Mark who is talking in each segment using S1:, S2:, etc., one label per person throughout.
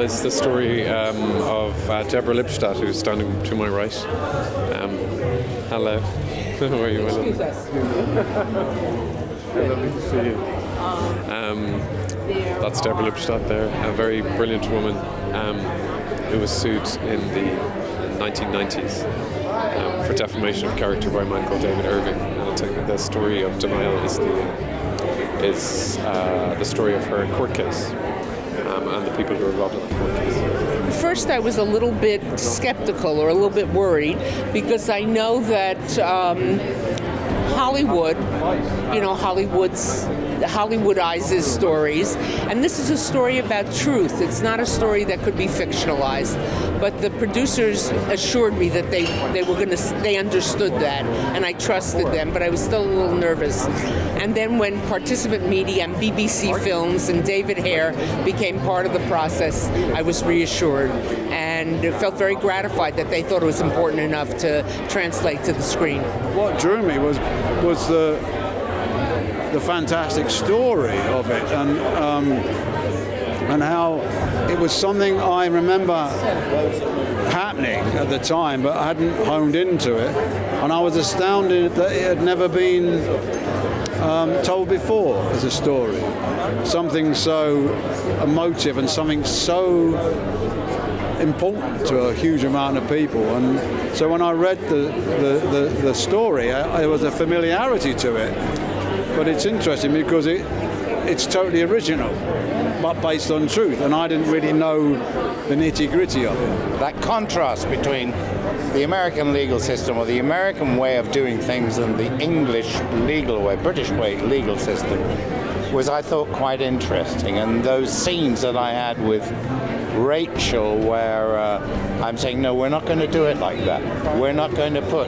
S1: is the story of Deborah Lipstadt, who's standing to my right. Hello. How are you, my love? Lovely to see you. That's Deborah Lipstadt there, a very brilliant woman who was sued in the 1990s for defamation of character by a man called David Irving. And I think the story of denial is the story of her court case and the people who are involved in the court case.
S2: First, I was a little bit skeptical or a little bit worried because I know that Hollywood, Hollywoodizes stories, and this is a story about truth. It's not a story that could be fictionalized. But the producers assured me that they understood that, and I trusted them, but I was still a little nervous. And then when Participant Media and BBC Films and David Hare became part of the process, I was reassured and felt very gratified that they thought it was important enough to translate to the screen.
S3: What drew me was the fantastic story of it, and how it was something I remember happening at the time, but I hadn't honed into it, and I was astounded that it had never been told before as a story. Something so emotive and something so important to a huge amount of people. And so when I read the story, there was a familiarity to it. But it's interesting because it's totally original, but based on truth, and I didn't really know the nitty-gritty of it.
S4: That contrast between the American legal system, or the American way of doing things, and the English legal way, British way legal system, was, I thought, quite interesting. And those scenes that I had with Rachel, where I'm saying, no, we're not going to do it like that. We're not going to put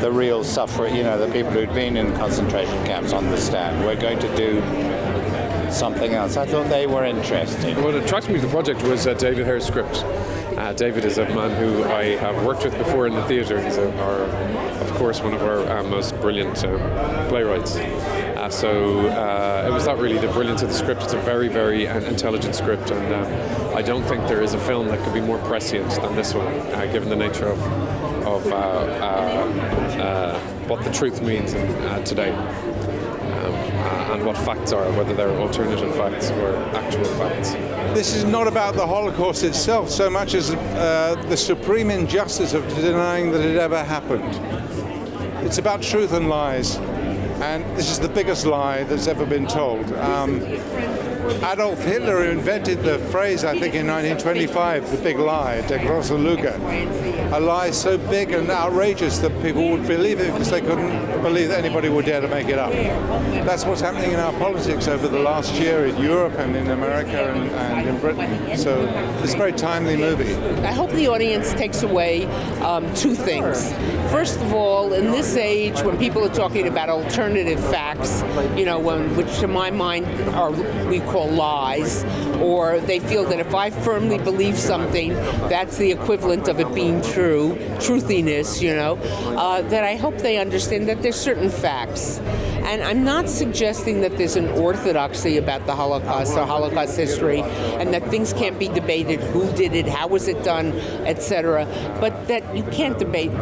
S4: the real sufferer, the people who'd been in concentration camps on the stand. We're going to do something else. I thought they were interesting.
S1: What attracted me to the project was David Hare's script. David is a man who I have worked with before in the theatre. He's, of course, one of our most brilliant playwrights. So it was that really the brilliance of the script. It's a very, very intelligent script, and I don't think there is a film that could be more prescient than this one, given the nature of what the truth means today, and what facts are, whether they're alternative facts or actual facts.
S5: This is not about the Holocaust itself so much as the supreme injustice of denying that it ever happened. It's about truth and lies, and this is the biggest lie that's ever been told. Adolf Hitler invented the phrase, I think in 1925, the big lie, der große Lüge. A lie so big and outrageous that people would believe it because they couldn't believe that anybody would dare to make it up. That's what's happening in our politics over the last year in Europe and in America and in Britain. So it's a very timely movie.
S2: I hope the audience takes away two things. First of all, in this age when people are talking about alternative facts, which to my mind we call lies, or they feel that if I firmly believe something, that's the equivalent of it being true, truthiness, that I hope they understand that there's certain facts. And I'm not suggesting that there's an orthodoxy about the Holocaust or Holocaust history, and that things can't be debated, who did it, how was it done, etc. But that you can't debate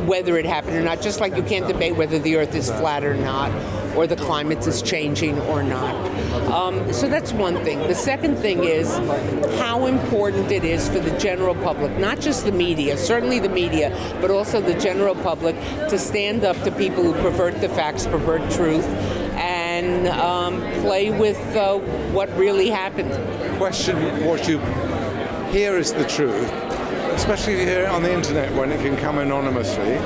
S2: whether it happened or not, just like you can't debate whether the earth is flat or not, or the climate is changing or not. So that's one thing. The second thing is how important it is for the general public, not just the media, certainly the media, but also the general public, to stand up to people who pervert the facts, pervert truth, and play with what really happened.
S5: Question what you hear is the truth, especially if you hear it on the internet when it can come anonymously.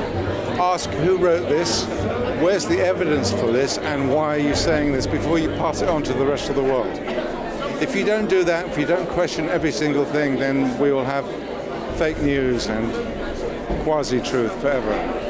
S5: Ask who wrote this, where's the evidence for this, and why are you saying this before you pass it on to the rest of the world. If you don't do that, if you don't question every single thing, then we will have fake news and quasi-truth forever.